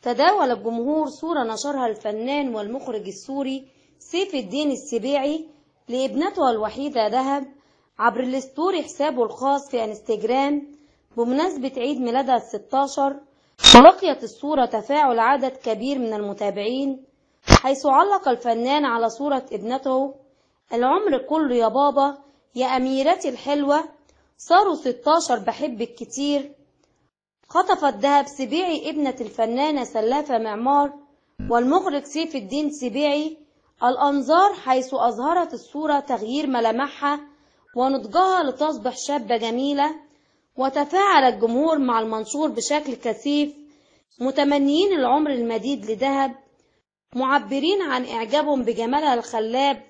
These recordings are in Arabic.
تداول الجمهور صورة نشرها الفنان والمخرج السوري سيف الدين السبيعي لابنته الوحيدة دهب عبر الستوري حسابه الخاص في انستجرام بمناسبة عيد ميلادها ال16. ولقيت الصورة تفاعل عدد كبير من المتابعين، حيث علق الفنان على صورة ابنته: العمر كله يا بابا يا أميرتي الحلوة، صاروا 16 بحبك كتير. خطفت دهب سبيعي ابنة الفنانة سلافة معمار والمخرج سيف الدين سبيعي الأنظار، حيث أظهرت الصورة تغيير ملامحها ونضجها لتصبح شابة جميلة. وتفاعل الجمهور مع المنشور بشكل كثيف، متمنيين العمر المديد لدهب، معبرين عن إعجابهم بجمالها الخلاب.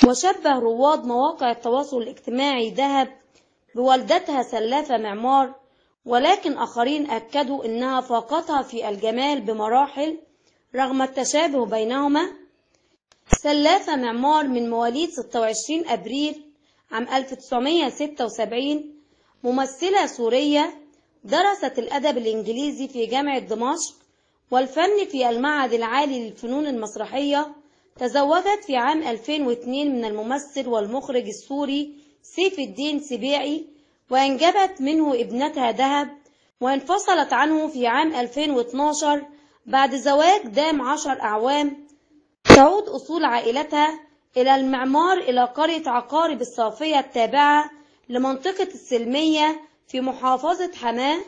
وشبه رواد مواقع التواصل الاجتماعي دهب بوالدتها سلافة معمار، ولكن آخرين أكدوا إنها فاقتها في الجمال بمراحل رغم التشابه بينهما. سلافة معمار من مواليد 26 أبريل عام 1976، ممثلة سورية، درست الأدب الإنجليزي في جامعة دمشق والفن في المعهد العالي للفنون المسرحية. تزوجت في عام 2002 من الممثل والمخرج السوري سيف الدين سبيعي، وأنجبت منه ابنتها دهب، وانفصلت عنه في عام 2012 بعد زواج دام 10 أعوام. تعود أصول عائلتها إلى المعمار إلى قرية عقارب الصافية التابعة لمنطقة السلمية في محافظة حماة.